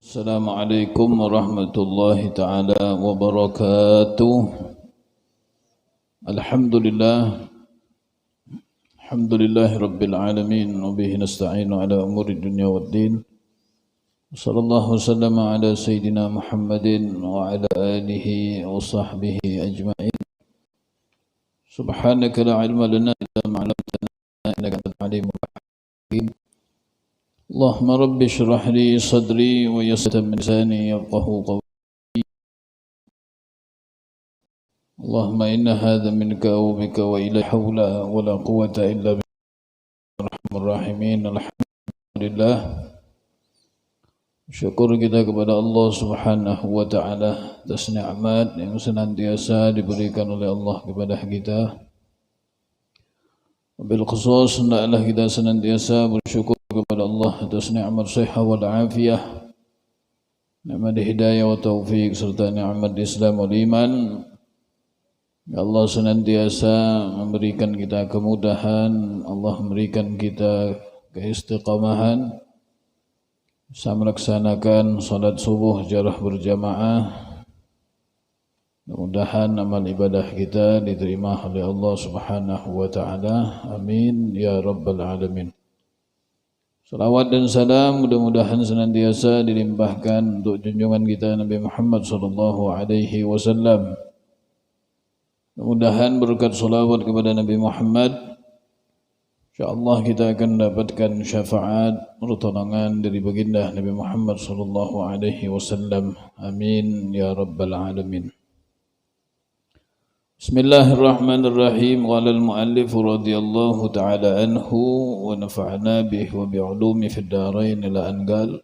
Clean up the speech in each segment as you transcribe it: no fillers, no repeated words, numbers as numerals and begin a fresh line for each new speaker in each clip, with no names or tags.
Assalamualaikum warahmatullahi taala wabarakatuh. Alhamdulillah rabbil alamin wa bihi nasta'inu ala umuri dunya waddin. Sallallahu wasallama ala sayyidina Muhammadin wa ala alihi wa sahbihi ajma'in. Subhanaka la ilma lana illa ma 'allamtana innaka antal alimul hakim. Allahumma rabbi shrah li sadri wa yassir min lisani yafqahu qawli. Allahumma inna hadha minka wa bika wa ila hawla wa la quwwata illa bika arhamar rahimin. Alhamdulillah, syukur kita kepada Allah Subhanahu wa taala atas nikmat yang senantiasa diberikan oleh Allah kepada kita. Wabil khusus hendaklah kita senantiasa bersyukur kepada Allah atas nikmat sehat wal afiyah, nikmat hidayah wa taufik serta nikmat Islam wal iman. Ya Allah senantiasa memberikan kita kemudahan, Allah memberikan kita keistiqamahan bisa melaksanakan salat subuh jarah berjamaah. Mudah-mudahan amal ibadah kita diterima oleh Allah Subhanahu wa taala. Amin ya rabbal alamin. Salawat dan salam mudah-mudahan senantiasa dilimpahkan untuk junjungan kita Nabi Muhammad sallallahu alaihi wasallam. Mudah-mudahan berkat salawat kepada Nabi Muhammad, insyaallah kita akan mendapatkan syafaat pertolongan dari baginda Nabi Muhammad sallallahu alaihi wasallam. Amin ya rabbal alamin. Bismillahirrahmanirrahim. Qala al-muallif radhiyallahu ta'ala anhu wa nafa'ana bihi wa bi'ulumi fid dharain ila an qala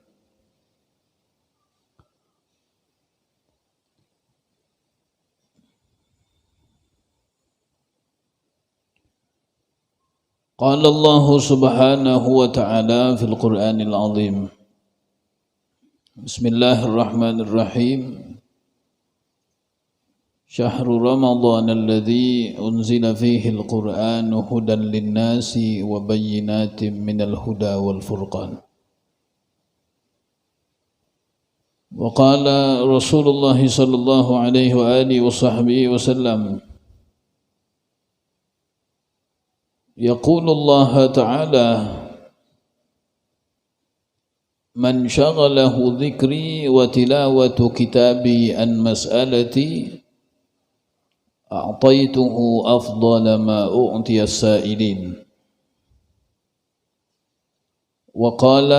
Qala Allah subhanahu wa ta'ala fil Qur'anil azim. Bismillahirrahmanirrahim. شهر رمضان الذي أنزل فيه القرآن هدى للناس وبينات من الهدى والفرقان. وقال رسول الله صلى الله عليه وآله وصحبه وسلم: يقول الله تعالى: من شغله ذكري وتلاوة كتابي عن مسألتي أعطيته أفضل ما أعطي السائلين. وقال: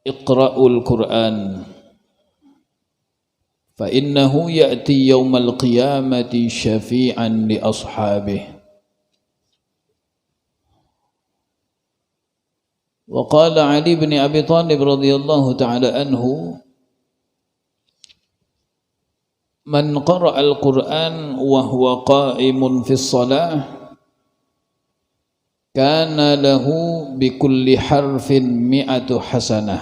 اقرأوا القرآن فإنه يأتي يوم القيامة شفيعا لأصحابه. وقال علي بن أبي طالب رضي الله تعالى عنه: من قرأ القرآن وهو قائم في الصلاة كان له بكل حرف 100 حسنة،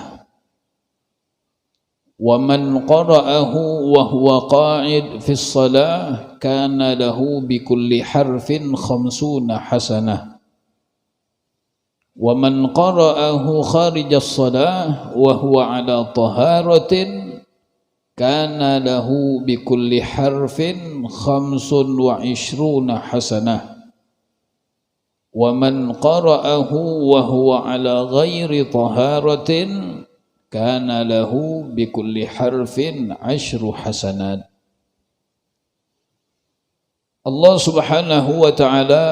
ومن قرأه وهو قاعد في الصلاة كان له بكل حرف 50 حسنة، ومن قرأه خارج الصلاة وهو على طهارة كان له بكل حرف 25 حسنة، ومن قرأه وهو على غير طهارة كان له بكل حرف 10 حسنات. Allah Subhanahu wa taala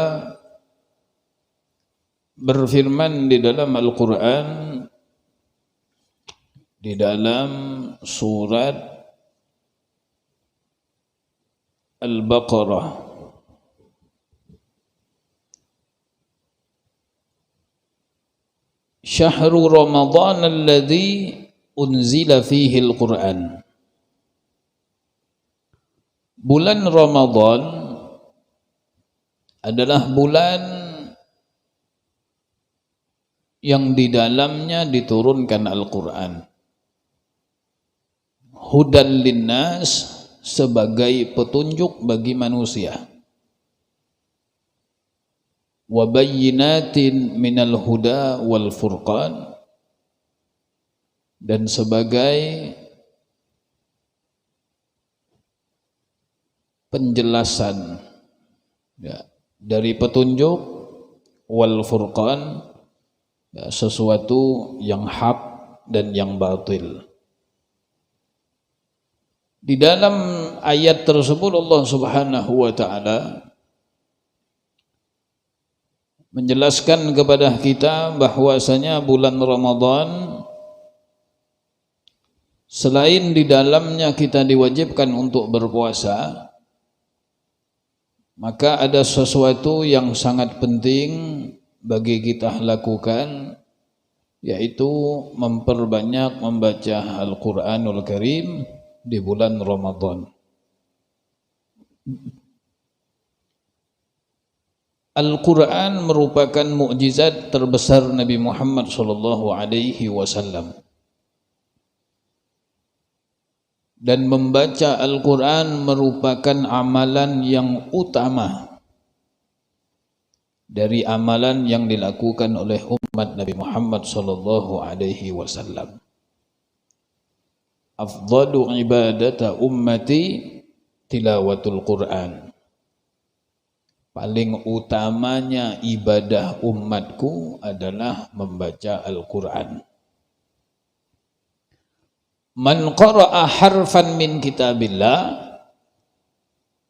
berfirman di dalam Al-Qur'an, di dalam surat Al-Baqarah, Syahru Ramadan alladzi unzila fihi al-Qur'an. Bulan Ramadan adalah bulan yang di dalamnya diturunkan Al-Qur'an. Hudan linnas, sebagai petunjuk bagi manusia. Wa bayyinatin minal huda wal furqan, dan sebagai penjelasan ya, dari petunjuk, wal furqan, ya, sesuatu yang hak dan yang batil. Di dalam ayat tersebut Allah Subhanahu wa taala menjelaskan kepada kita bahwasanya bulan Ramadan selain di dalamnya kita diwajibkan untuk berpuasa, maka ada sesuatu yang sangat penting bagi kita lakukan, yaitu memperbanyak membaca Al-Quranul Karim di bulan Ramadan. Al-Quran merupakan mukjizat terbesar Nabi Muhammad SAW. Dan membaca Al-Quran merupakan amalan yang utama dari amalan yang dilakukan oleh umat Nabi Muhammad SAW. Afdalu ibadata ummati tilawatul Quran. Paling utamanya ibadah umatku adalah membaca Al-Quran. Man qara'a harfan min kitabillah,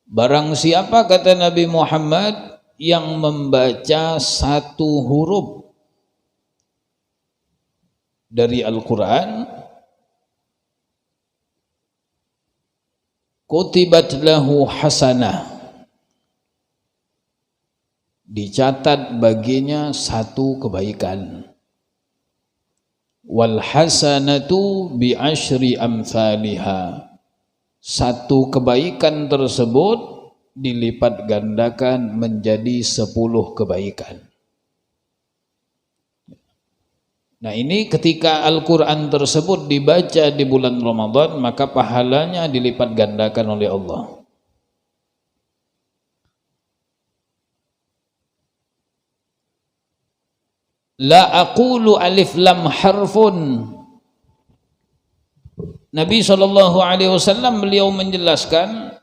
barang siapa kata Nabi Muhammad yang membaca satu huruf dari Al-Quran, kutibat lahu hasanah, dicatat baginya satu kebaikan. Wal hasanatu bi asyri amsalihha, satu kebaikan tersebut dilipat gandakan menjadi 10 kebaikan. Nah, ini ketika Al-Quran tersebut dibaca di bulan Ramadan, maka pahalanya dilipat gandakan oleh Allah. La aqulu alif lam harfun. Nabi SAW beliau menjelaskan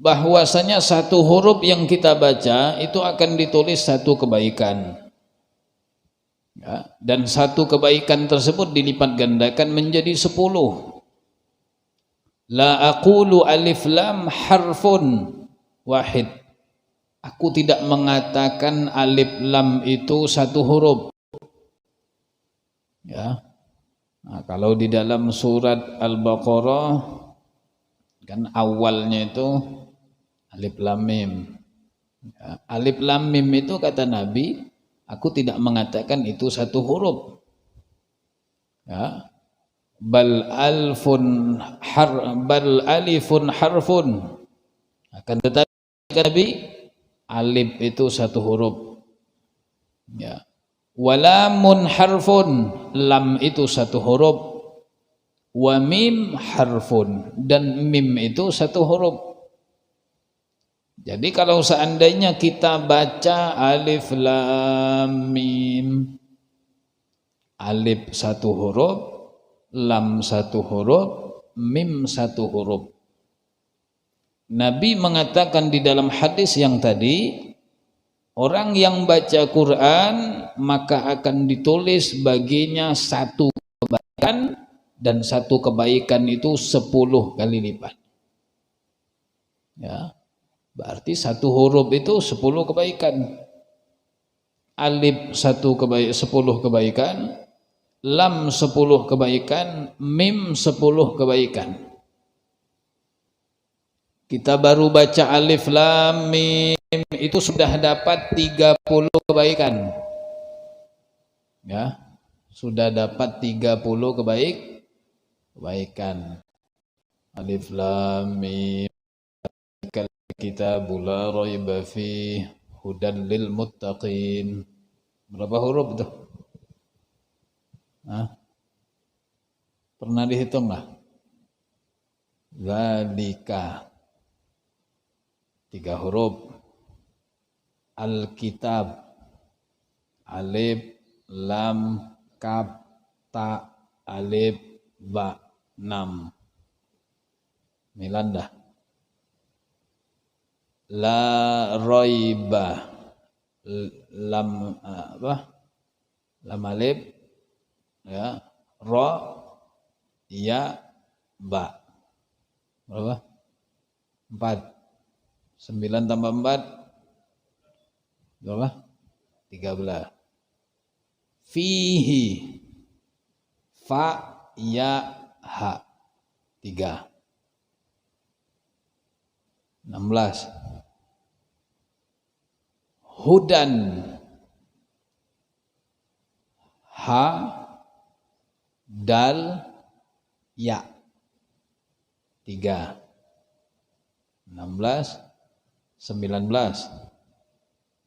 bahwasanya satu huruf yang kita baca itu akan ditulis satu kebaikan. Ya, dan satu kebaikan tersebut dilipat gandakan menjadi 10. La aqulu alif lam harfun wahid. Aku tidak mengatakan alif lam itu satu huruf. Ya. Nah, kalau di dalam surat Al-Baqarah kan awalnya itu alif lam mim. Ya. Alif lam mim itu kata Nabi, aku tidak mengatakan itu satu huruf. Ya. Bal alifun harfun. Akan tetapi kata Nabi, alif itu satu huruf. Ya. Walamun harfun, lam itu satu huruf. Wa mim harfun, dan mim itu satu huruf. Jadi kalau seandainya kita baca alif lam mim, alif satu huruf, lam satu huruf, mim satu huruf. Nabi mengatakan di dalam hadis yang tadi, orang yang baca Quran maka akan ditulis baginya satu kebaikan, dan satu kebaikan itu 10 kali lipat. Ya, berarti satu huruf itu 10 kebaikan. Alif 10 kebaikan, lam 10 kebaikan, mim 10 kebaikan. Kita baru baca alif lam mim itu sudah dapat 30 kebaikan. Ya, sudah dapat 30 kebaikan. Alif lam mim kitabul la raiba fi hudan lil muttaqin. Berapa huruf itu? Hah? Pernah dihitung nggak? Zalika 3 huruf. Alkitab, alif, lam, kaf, ta, alif, ba, 6. 9 dah. La raiba, lam apa? Lam alif, ya, ra, ya, ba. Berapa? 4. 9 tambah 4 berapa? 13. Fihi, fa, ya, ha. 3. 16. Hudan, ha, dal, ya. 3. 16. 19.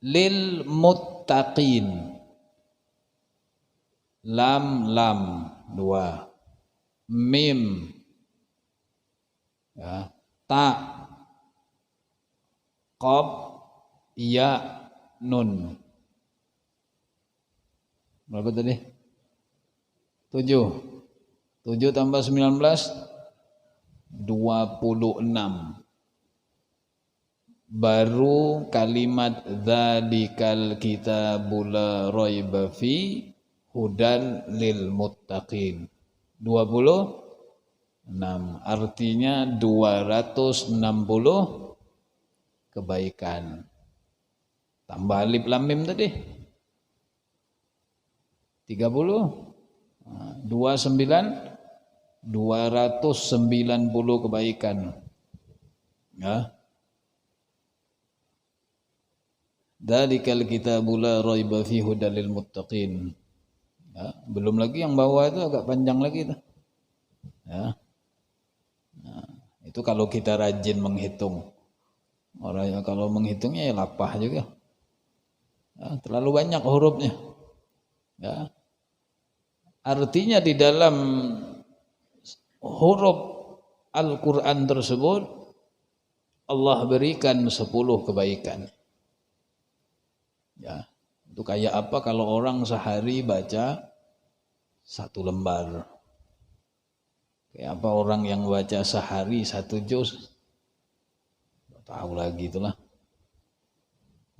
Lil muttaqin, lam, 2. Mim, ya, ta, qaf, ya, nun. Berapa tadi? 7. 7 tambah 19 26. Baru kalimat dzalikal kitabul la raiba fi hudan lil muttaqin. 26. Artinya 260 kebaikan. Tambah alif lam mim tadi 30. 29 290 kebaikan. Ya. Dzalikal kitabul la raiba fi hudal lil muttaqin. Ya, belum lagi yang bawah itu agak panjang lagi itu. Ya. Nah, itu kalau kita rajin menghitung. Orang yang kalau menghitungnya ya lapah juga. Ya, terlalu banyak hurufnya. Ya. Artinya di dalam huruf Al-Quran tersebut Allah berikan 10 kebaikan. Ya, itu kayak apa kalau orang sehari baca 1 lembar? Kayak apa orang yang baca sehari 1 juz? Tahu lagi itulah.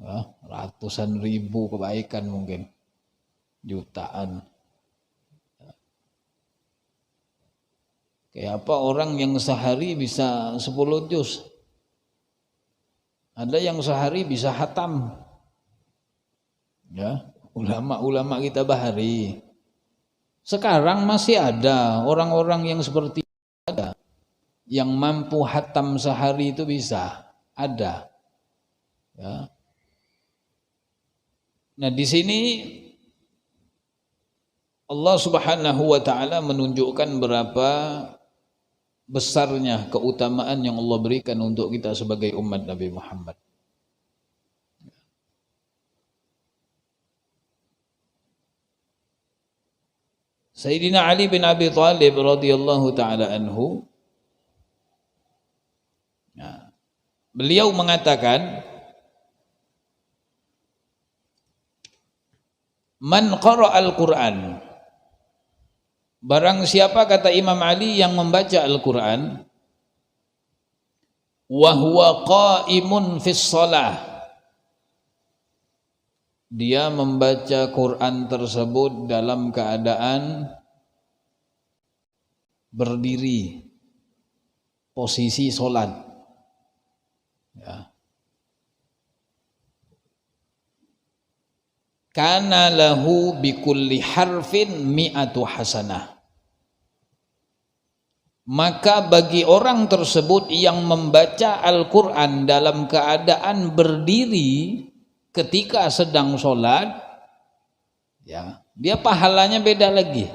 Ya, ratusan ribu kebaikan mungkin. Jutaan. Kayak apa orang yang sehari bisa 10 juz? Ada yang sehari bisa hatam. Ya, ulama-ulama kita bahari. Sekarang masih ada orang-orang yang seperti ada yang mampu hatam sehari itu bisa, ada. Ya. Nah, di sini Allah Subhanahu wa taala menunjukkan berapa besarnya keutamaan yang Allah berikan untuk kita sebagai umat Nabi Muhammad. Sayyidina Ali bin Abi Thalib radhiyallahu taala anhu, nah, beliau mengatakan, man qara al-Quran, barang siapa, kata Imam Ali, yang membaca Al-Quran, wa huwa qaimun fis shalah, dia membaca Quran tersebut dalam keadaan berdiri, posisi sholat. Ya. Kana lahu bikulli harfin mi'atu hasanah. Maka bagi orang tersebut yang membaca Al-Quran dalam keadaan berdiri ketika sedang sholat, ya, dia pahalanya beda lagi.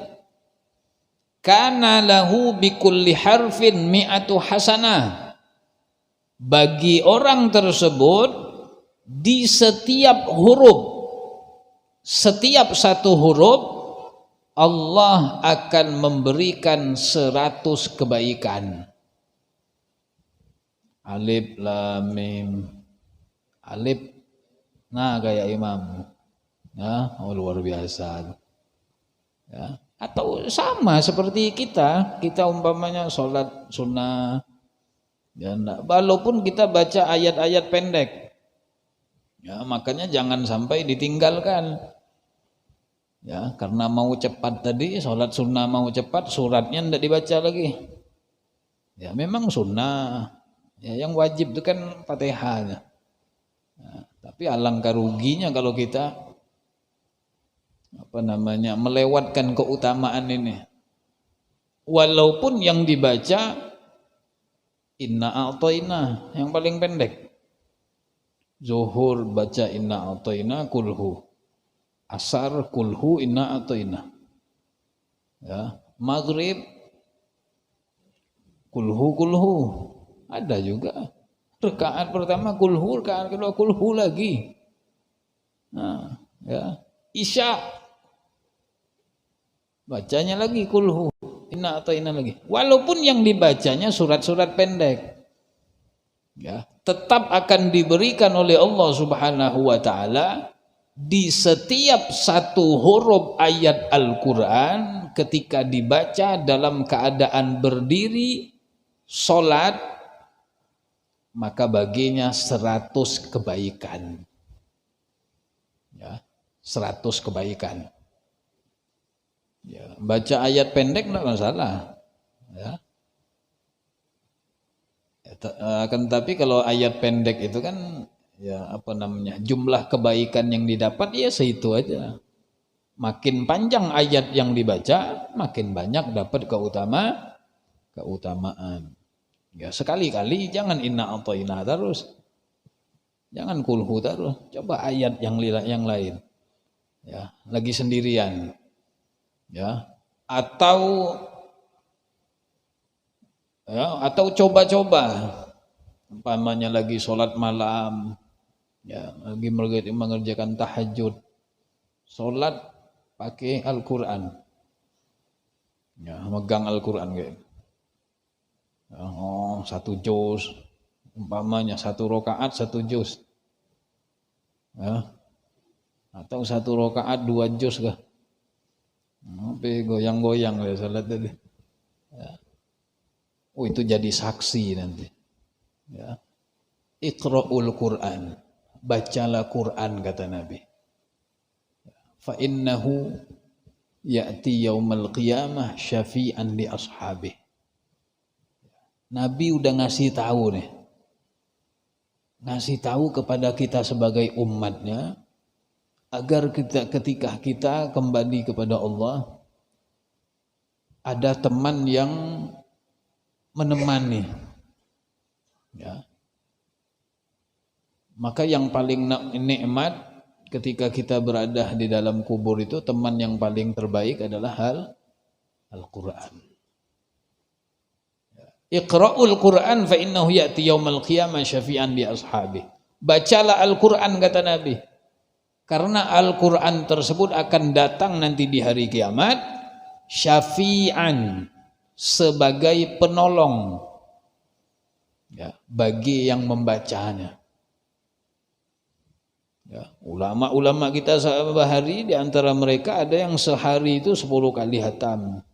Kana lahu bikulli harfin mi'atu hasanah. Bagi orang tersebut di setiap huruf, setiap satu huruf Allah akan memberikan 100 kebaikan. Alif lam mim. Alif, nah kayak imam. Ya, oh luar biasa. Ya, Atau sama seperti kita umpamanya sholat sunnah, ya, walaupun kita baca ayat-ayat pendek, ya, makanya jangan sampai ditinggalkan, ya, karena mau cepat tadi, sholat sunnah mau cepat, suratnya tidak dibaca lagi, ya memang sunnah, ya, yang wajib itu kan Fatihahnya, ya, tapi alangkah ruginya kalau kita melewatkan keutamaan ini. Walaupun yang dibaca inna a'tayna yang paling pendek. Zuhur baca inna a'tayna kulhu. Asar kulhu inna a'tayna. Ya, maghrib kulhu. Ada juga. Rakaat pertama kulhu, rakaat kedua kulhu lagi. Nah, ya. Isya bacanya lagi kulhu inna a'tayna lagi, walaupun yang dibacanya surat-surat pendek, ya, tetap akan diberikan oleh Allah Subhanahu wa taala di setiap satu huruf ayat Al-Qur'an ketika dibaca dalam keadaan berdiri salat, maka baginya 100 kebaikan, ya, 100 kebaikan. Ya, baca ayat pendek tidak masalah, ya. Akan tetapi kalau ayat pendek itu kan, ya, jumlah kebaikan yang didapat ya segitu aja. Makin panjang ayat yang dibaca, makin banyak dapat keutamaan. Ya, sekali-kali jangan inna a'tayna terus, jangan kulhu terus, coba ayat yang lain, ya, lagi sendirian. Ya, atau coba-coba umpamanya lagi sholat malam, ya, lagi mengerjakan tahajud, sholat pakai Al-Quran, ya, megang Al-Quran gitu, ya, 1 juz, umpamanya 1 rakaat 1 juz, ya, atau 1 rakaat 2 juz kah. Sampai goyang-goyang ya salat tadi. Ya. Oh, itu jadi saksi nanti. Ya. Iqra'ul Qur'an. Bacalah Quran kata Nabi. Fa innahu ya'ti yaumal qiyamah syafi'an li ashabih. Nabi udah ngasih tahu nih. Ngasih tahu kepada kita sebagai umatnya, agar ketika kita kembali kepada Allah, ada teman yang menemani, ya. Maka yang paling nikmat ketika kita berada di dalam kubur itu, teman yang paling terbaik adalah Al-Quran. Iqra'ul Quran fa innahu ya'ti yaumal qiyamah syafi'an li ashabi. Bacalah Al-Quran kata Nabi, karena Al-Quran tersebut akan datang nanti di hari kiamat syafi'an, sebagai penolong, ya, bagi yang membacanya. Ya, ulama-ulama kita sehari, di antara mereka ada yang sehari itu 10 kali hatam,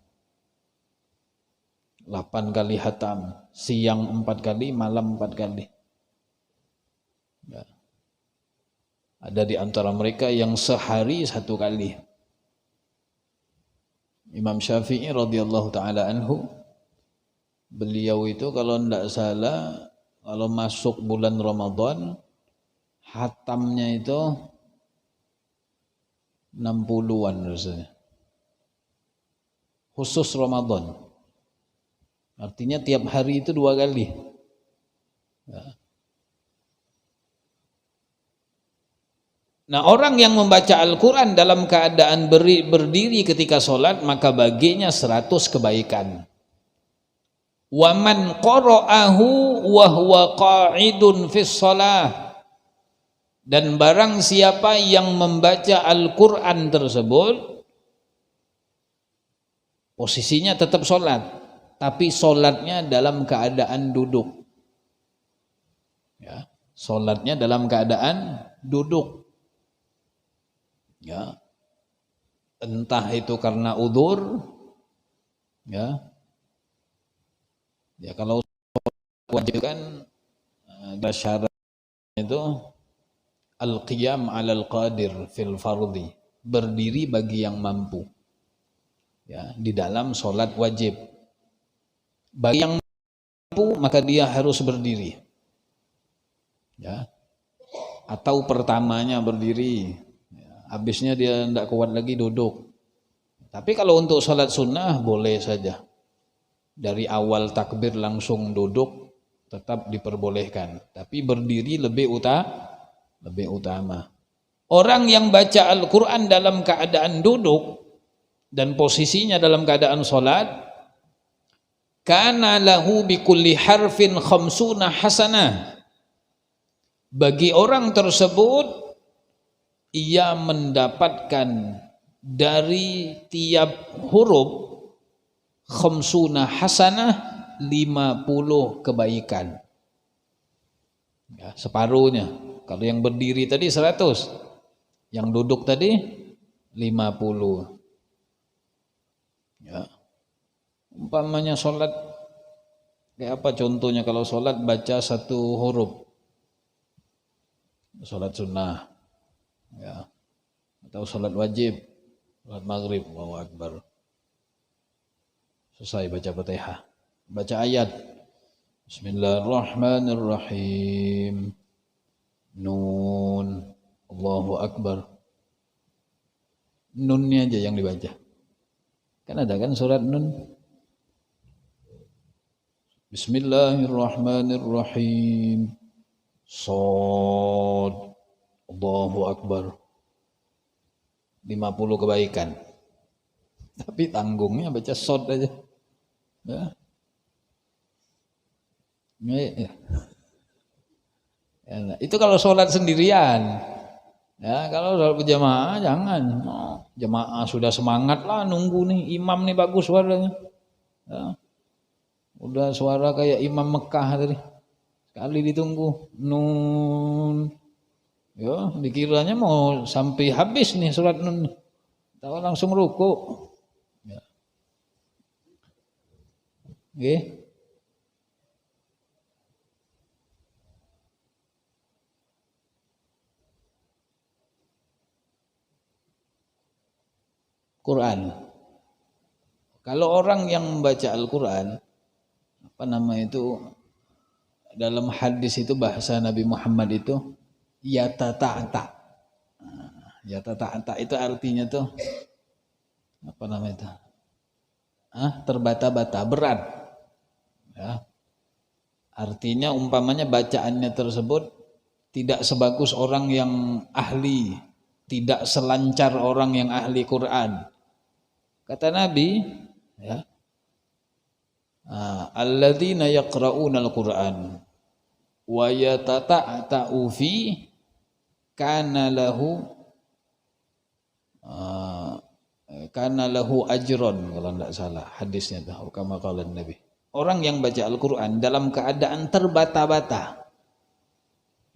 8 kali hatam, siang 4 kali, malam 4 kali. Ya. Ada di antara mereka yang sehari 1 kali. Imam Syafi'i radhiyallahu taala anhu, beliau itu kalau tidak salah, kalau masuk bulan Ramadan, hatamnya itu 60-an rasanya. Khusus Ramadan. Artinya tiap hari itu 2 kali. Ya. Nah, orang yang membaca Al-Quran dalam keadaan berdiri ketika sholat, maka baginya 100 kebaikan. Wa man qara'ahu wa huwa qa'idun fis shalah. Dan barang siapa yang membaca Al-Quran tersebut, posisinya tetap sholat, tapi sholatnya dalam keadaan duduk. Ya, sholatnya dalam keadaan duduk. Ya. entah itu karena udzur, ya. Ya kalau wajib kan ada syarat itu al-qiyam 'alal qadir fil fardhi, berdiri bagi yang mampu. Ya, di dalam sholat wajib. Bagi yang mampu maka dia harus berdiri. Ya. Atau pertamanya berdiri, ya, habisnya dia tidak kuat lagi duduk. Tapi kalau untuk sholat sunnah boleh saja. Dari awal takbir langsung duduk tetap diperbolehkan. Tapi berdiri lebih utama. Orang yang baca Al-Quran dalam keadaan duduk dan posisinya dalam keadaan sholat, kana lahu bikulli harfin khamsuna hasanah. Bagi orang tersebut, ia mendapatkan dari tiap huruf khamsuna hasanah, 50 kebaikan. Ya, separuhnya. Kalau yang berdiri tadi 100, yang duduk tadi 50. Ya. Umpamanya sholat, kayak apa contohnya kalau sholat baca satu huruf? Sholat sunnah, ya, atau sholat wajib, sholat maghrib, Allahu Akbar. Selesai baca Fatihah, baca ayat. Bismillahirrahmanirrahim. Nun, Allahu Akbar. Nunnya aja yang dibaca. Kan ada kan surat nun. Bismillahirrahmanirrahim. Shod, Allahu Akbar. 50 kebaikan. Tapi tanggungnya baca shod aja. Ya. Ya. Ya, itu kalau sholat sendirian. Ya, kalau sholat berjamaah jangan. Oh, jamaah sudah semangat lah nunggu nih, imam nih bagus suaranya. Ya. Udah suara kayak imam Mekah tadi. Sekali ditunggu, nun. Ya, dikiranya mau sampai habis nih surat nun. Tahu langsung ruku. Ya. Oke. Quran. Kalau orang yang membaca Al-Quran, apa nama itu, dalam hadis itu bahasa Nabi Muhammad itu yatata'ata. Yatata'ata itu artinya tuh apa nama itu? Terbata-bata, berat. Ya. Artinya umpamanya bacaannya tersebut tidak sebagus orang yang ahli, tidak selancar orang yang ahli Quran. Kata Nabi, ya, alladzina yaqra'una al-Qur'an wa yatata'ta'u fi kana lahu ajron, kalau tidak salah hadisnya tuh kama qala Nabi. Orang yang baca Al-Qur'an dalam keadaan terbata-bata,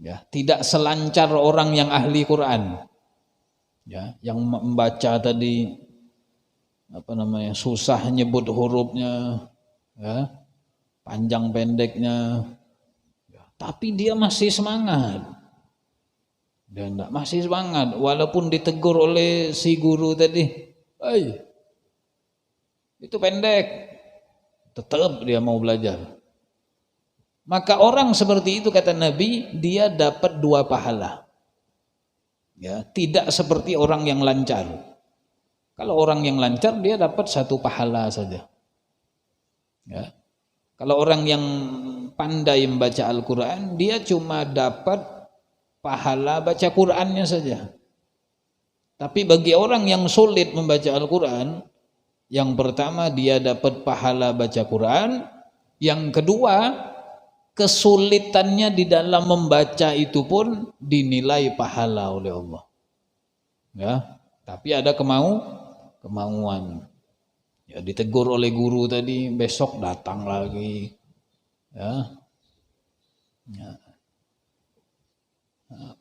ya, tidak selancar orang yang ahli Quran. Ya, yang membaca tadi apa namanya, susah nyebut hurufnya, ya, panjang pendeknya, ya, tapi dia masih semangat. Dan masih semangat walaupun ditegur oleh si guru tadi, itu pendek, tetap dia mau belajar. Maka orang seperti itu kata Nabi, dia dapat 2 pahala. Ya, tidak seperti orang yang lancar. Kalau orang yang lancar dia dapat 1 pahala saja. Ya. Kalau orang yang pandai membaca Al-Quran, dia cuma dapat pahala baca Qurannya saja. Tapi bagi orang yang sulit membaca Al-Quran, yang pertama dia dapat pahala baca Quran, yang kedua kesulitannya di dalam membaca itu pun dinilai pahala oleh Allah. Ya, tapi ada kemauan. Ya, ditegur oleh guru tadi, besok datang lagi. Ya. Ya.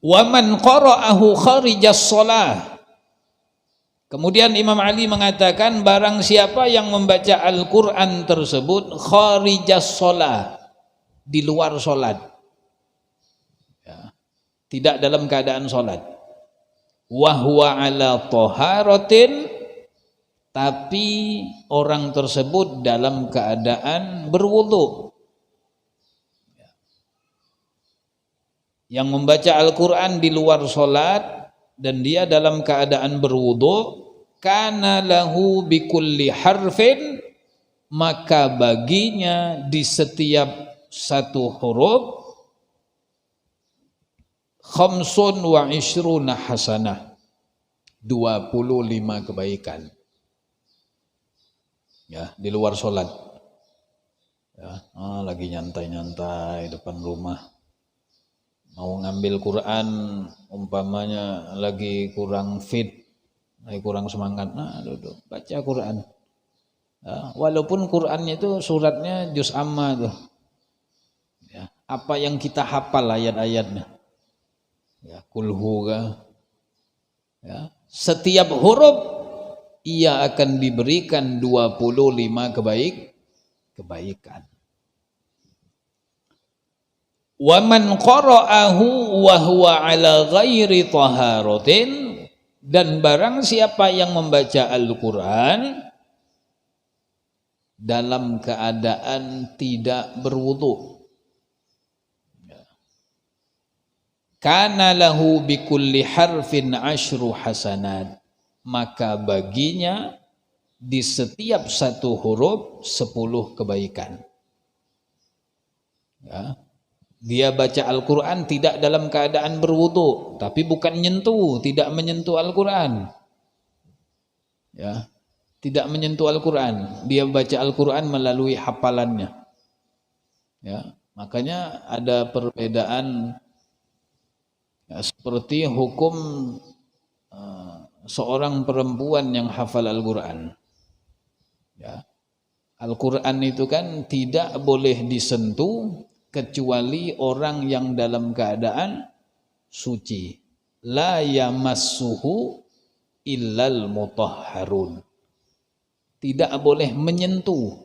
Wa man qara'ahu kharijas shalah.
Kemudian Imam Ali mengatakan barang siapa yang membaca Al-Quran tersebut kharijas sholat, di luar sholat, ya, tidak dalam keadaan sholat, wahwa ala toharotin, tapi orang tersebut dalam keadaan berwudu. Yang membaca Al-Quran di luar sholat dan dia dalam keadaan berwudu, kana lahu bikulli harfin, maka baginya di setiap satu huruf khamsun wa ishruna hasanah, 25 kebaikan. Ya, di luar sholat. Ya, lagi nyantai-nyantai depan rumah. Mau ngambil Quran, umpamanya lagi kurang fit, lagi kurang semangat, nah duduk baca Quran. Ya, walaupun Qurannya itu suratnya juz amma tuh, ya, apa yang kita hafal ayat-ayatnya, ya, kulhu kah, ya, setiap huruf ia akan diberikan 25 kebaikan. Wa man qara'ahu wa huwa ala ghairi taharatin, dan barang siapa yang membaca Al-Qur'an dalam keadaan tidak berwudu, kana lahu bikulli harfin asyru hasanat, maka baginya di setiap satu huruf 10 kebaikan. Ya. Dia baca Al-Quran tidak dalam keadaan berwudu, tapi bukan menyentuh, tidak menyentuh Al-Quran. Ya, tidak menyentuh Al-Quran. Dia baca Al-Quran melalui hafalannya. Ya, makanya ada perbedaan, ya, seperti hukum seorang perempuan yang hafal Al-Quran. Ya, Al-Quran itu kan tidak boleh disentuh kecuali orang yang dalam keadaan suci. La yamassuhu illal mutahharun. Tidak boleh menyentuh.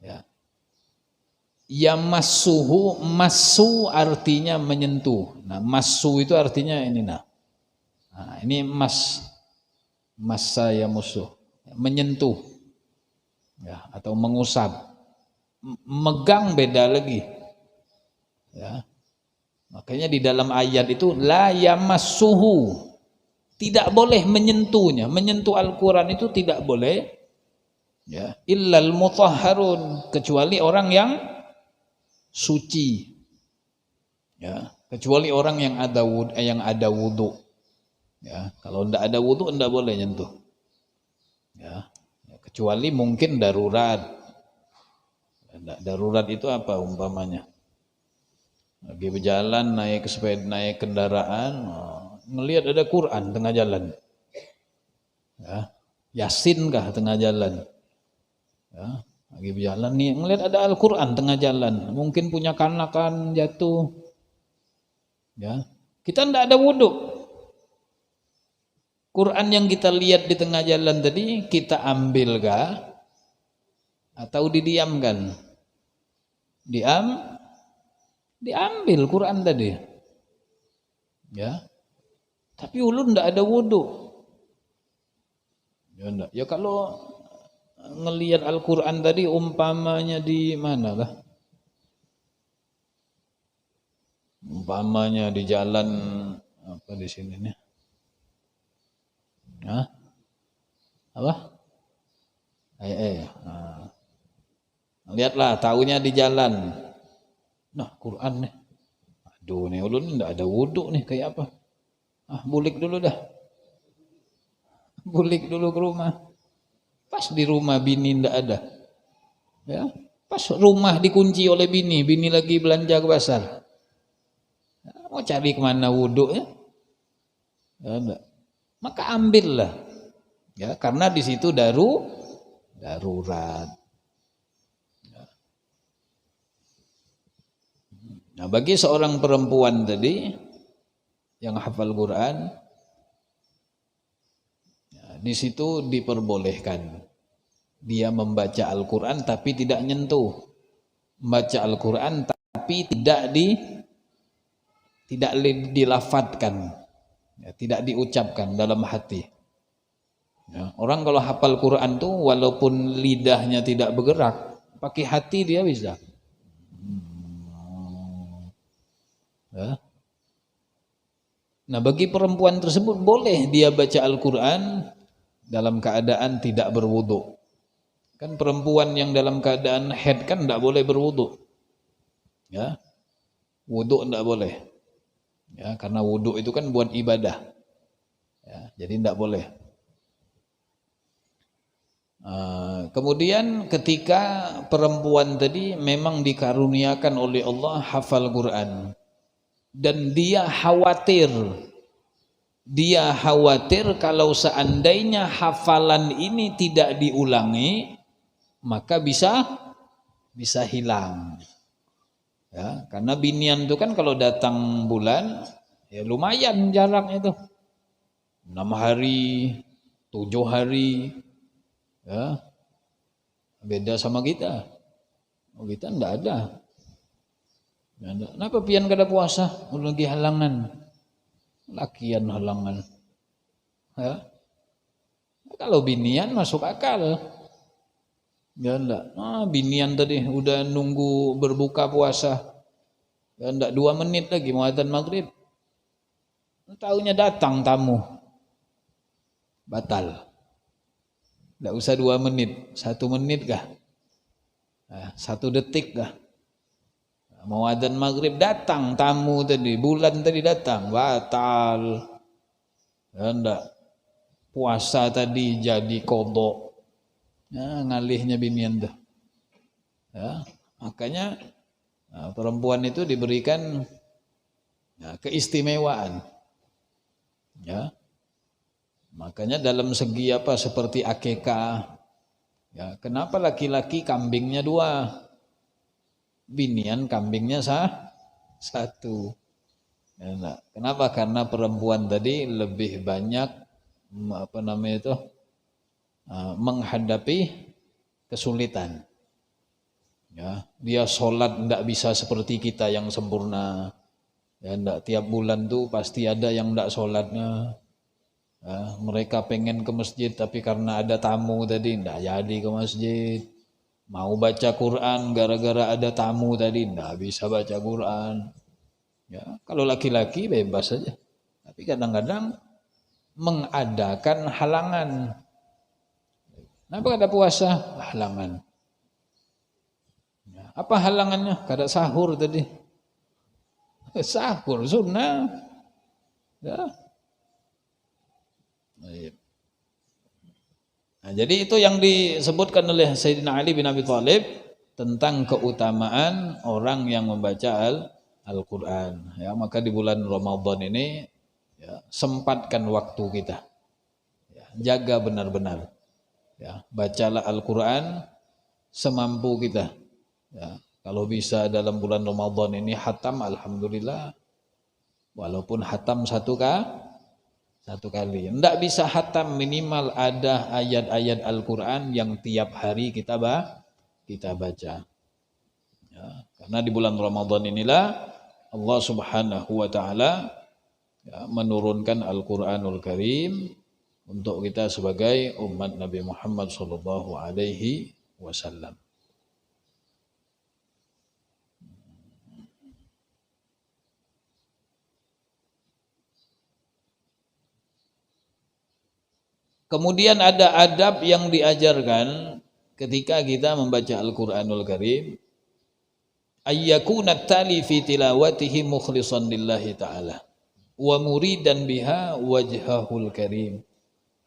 Ya. Yamassuhu, massu artinya menyentuh. Nah, massu itu artinya ini nah. Nah, ini massa yamussuh, menyentuh. Ya, atau mengusap. Megang beda lagi, ya. Makanya di dalam ayat itu la yamassuhu, tidak boleh menyentuhnya, menyentuh Al-Quran itu tidak boleh, ya, illal mutahharun, kecuali orang yang suci, ya, kecuali orang yang ada wudu, ya. Kalau tidak ada wudu tidak boleh nyentuh, ya, kecuali mungkin darurat. Darurat itu apa umpamanya? Lagi berjalan naik sepeda, naik kendaraan, ngelihat ada Quran tengah jalan. Ya, Yasin kah tengah jalan? Ya, lagi berjalan nih ngelihat ada Al-Quran tengah jalan, mungkin punya kanakan jatuh. Ya, kita tidak ada wudu. Quran yang kita lihat di tengah jalan tadi kita ambil kah? Atau didiamkan? Diambil Quran tadi, ya. Tapi ulun ndak ada wudu, ya ndak. Ya kalau ngelihat Al-Quran tadi umpamanya di mana lah? Umpamanya di jalan apa di sini nih? Hah? Apa? Nah. Lihatlah, tahunya di jalan. Nah, Quran nih. Aduh, nih ulun enggak ada wudhu nih, kayak apa? Bulik dulu dah. Bulik dulu ke rumah. Pas di rumah bini enggak ada. Ya, pas rumah dikunci oleh bini lagi belanja ke pasar. Mau cari kemana wudhu ya? Ya enggak. Maka ambillah. Ya, karena di situ darurat. Nah, bagi seorang perempuan tadi yang hafal Quran, ya, di situ diperbolehkan dia membaca Al-Quran tapi tidak nyentuh, membaca Al-Quran tapi tidak dilafadzkan, ya, tidak diucapkan dalam hati. Ya, orang kalau hafal Quran tuh walaupun lidahnya tidak bergerak, pakai hati dia bisa. Ya. Nah, bagi perempuan tersebut boleh dia baca Al-Quran dalam keadaan tidak berwudu. Kan perempuan yang dalam keadaan haid kan tidak boleh berwudu. Ya. Wudu tidak boleh. Ya, karena wudu itu kan buat ibadah. Ya, jadi tidak boleh. Kemudian ketika perempuan tadi memang dikaruniakan oleh Allah hafal Quran dan dia khawatir kalau seandainya hafalan ini tidak diulangi maka bisa hilang. Ya, karena binian itu kan kalau datang bulan ya lumayan jaraknya itu 6 hari 7 hari. Ya, beda sama kita. Kita enggak ada. Kenapa pian kada puasa? Lagi halangan. Lakian halangan. Ya. Kalau binian masuk akal. Ya enggak. Binian tadi udah nunggu berbuka puasa. Ya enggak 2 menit lagi mau adzan maghrib. Taunya datang tamu. Batal. Tidak usah 2 menit, 1 menit kah? 1 detik kah? Mau adzan maghrib datang tamu tadi, bulan tadi datang, batal. Ya enggak. Puasa tadi jadi qadha. Ya, ngalihnya binian tuh. Ya, makanya perempuan itu diberikan keistimewaan. Ya. Makanya dalam segi apa seperti akikah, ya kenapa laki-laki kambingnya 2, binian kambingnya 1? Ya, kenapa? Karena perempuan tadi lebih banyak menghadapi kesulitan. Ya, dia sholat tidak bisa seperti kita yang sempurna. Ya, enggak, tiap bulan tuh pasti ada yang tidak sholatnya. Ya, mereka pengen ke masjid tapi karena ada tamu tadi tidak jadi ke masjid. Mau baca Quran gara-gara ada tamu tadi tidak bisa baca Quran. Ya, kalau laki-laki bebas saja. Tapi kadang-kadang mengadakan halangan. Kenapa kada puasa? Halangan. Ya, apa halangannya? Kada sahur tadi. Sahur sunnah. Ya. Nah, jadi itu yang disebutkan oleh Sayyidina Ali bin Abi Thalib tentang keutamaan orang yang membaca Al-Quran. Ya, maka di bulan Ramadan ini ya, sempatkan waktu kita. Ya, jaga benar-benar. Ya, bacalah Al-Quran semampu kita. Ya, kalau bisa dalam bulan Ramadan ini khatam, alhamdulillah. Walaupun khatam 1 kali. Tidak bisa khatam, minimal ada ayat-ayat Al-Quran yang tiap hari kita baca. Ya, karena di bulan Ramadan inilah Allah Subhanahu wa Ta'ala ya, menurunkan Al-Quranul Karim untuk kita sebagai umat Nabi Muhammad sallallahu alaihi wasallam. Kemudian ada adab yang diajarkan ketika kita membaca Al-Quranul Karim. Ayyakuna tali fi tilawatihi mukhlisan lillahi ta'ala wa muridan biha wajhahul karim.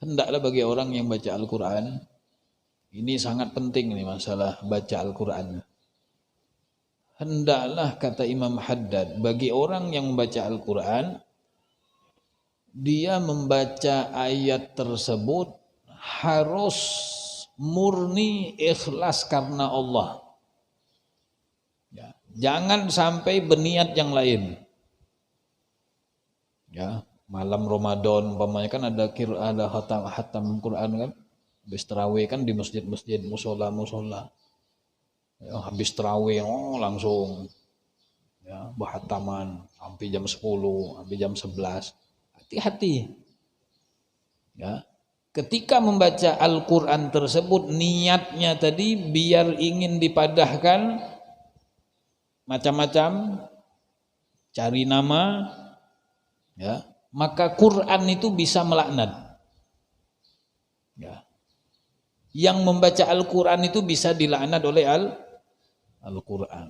Hendaklah bagi orang yang baca Al-Quran, ini sangat penting nih masalah baca Al-Quran. Hendaklah kata Imam Haddad, bagi orang yang membaca Al-Quran, dia membaca ayat tersebut harus murni ikhlas karena Allah. Ya, jangan sampai berniat yang lain. Ya, malam Ramadan umpamanya kan ada hatam Quran kan, habis tarawih kan di masjid-masjid, musola ya, habis tarawih langsung ya bahataman sampai jam 10, sampai jam 11. Hati-hati ya, ketika membaca Al-Quran tersebut niatnya tadi biar ingin dipadahkan macam-macam, cari nama ya, maka Quran itu bisa melaknat ya. Yang membaca Al-Quran itu bisa dilaknat oleh Al-Quran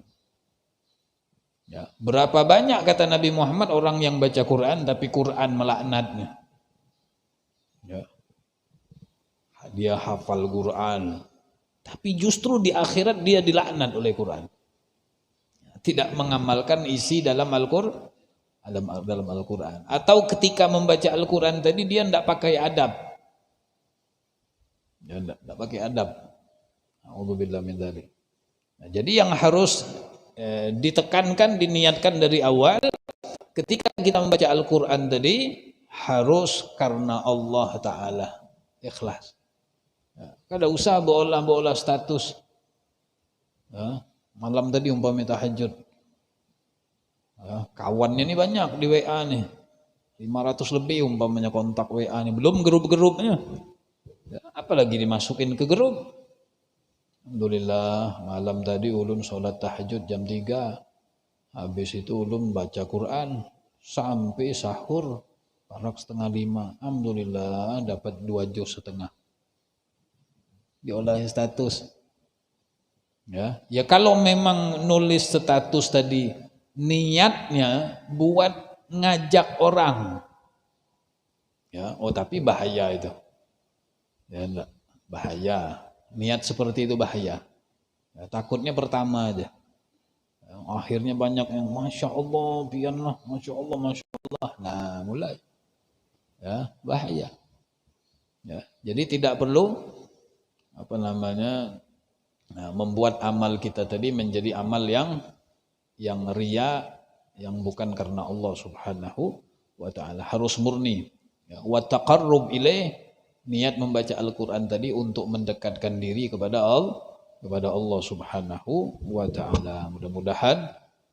ya. Berapa banyak kata Nabi Muhammad orang yang baca Quran tapi Quran melaknatnya ya. Dia hafal Quran tapi justru di akhirat dia dilaknat oleh Quran, tidak mengamalkan isi dalam Al-Quran, dalam Al-Quran. Atau ketika membaca Al-Quran tadi dia tidak pakai adab, dia tidak pakai adab. A'udzubillah min dzalik. Nah, jadi yang harus ditekankan, diniatkan dari awal ketika kita membaca Al-Quran tadi harus karena Allah Ta'ala, ikhlas. Ya, kada usah bola status ya, malam tadi umpamanya tahajud ya, kawannya ini banyak di WA nih 500 lebih umpamanya kontak WA nih, belum grup-grupnya ya, apalagi dimasukin ke grup. Alhamdulillah malam tadi ulun sholat tahajud jam 3, habis itu ulun baca Quran sampai sahur parak 4:30. Alhamdulillah dapat 2 juz setengah, diolah status ya. Ya kalau memang nulis status tadi niatnya buat ngajak orang ya, tapi bahaya itu ya, enggak bahaya. Niat seperti itu bahaya ya, takutnya pertama aja ya, akhirnya banyak yang Masya Allah pianlah, Masya Allah, Masya Allah, nah mulai ya bahaya ya. Jadi tidak perlu membuat amal kita tadi menjadi amal yang riya, yang bukan karena Allah Subhanahu wa Ta'ala. Harus murni ya. Wa taqarrub ilaih, niat membaca Al-Quran tadi untuk mendekatkan diri kepada Allah Subhanahu wa Ta'ala. Mudah-mudahan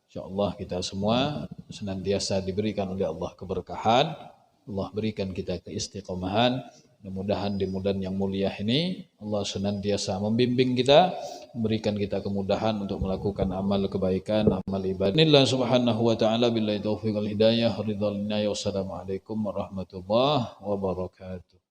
insyaallah kita semua senantiasa diberikan oleh Allah keberkahan, Allah berikan kita keistiqomahan. Mudah-mudahan di bulan yang mulia ini Allah senantiasa membimbing kita, memberikan kita kemudahan untuk melakukan amal kebaikan, amal ibadah. Bismillah subhanahu wa ta'ala, billahi taufiq wal hidayah, ridha lina, wassalamualaikum warahmatullahi wabarakatuh.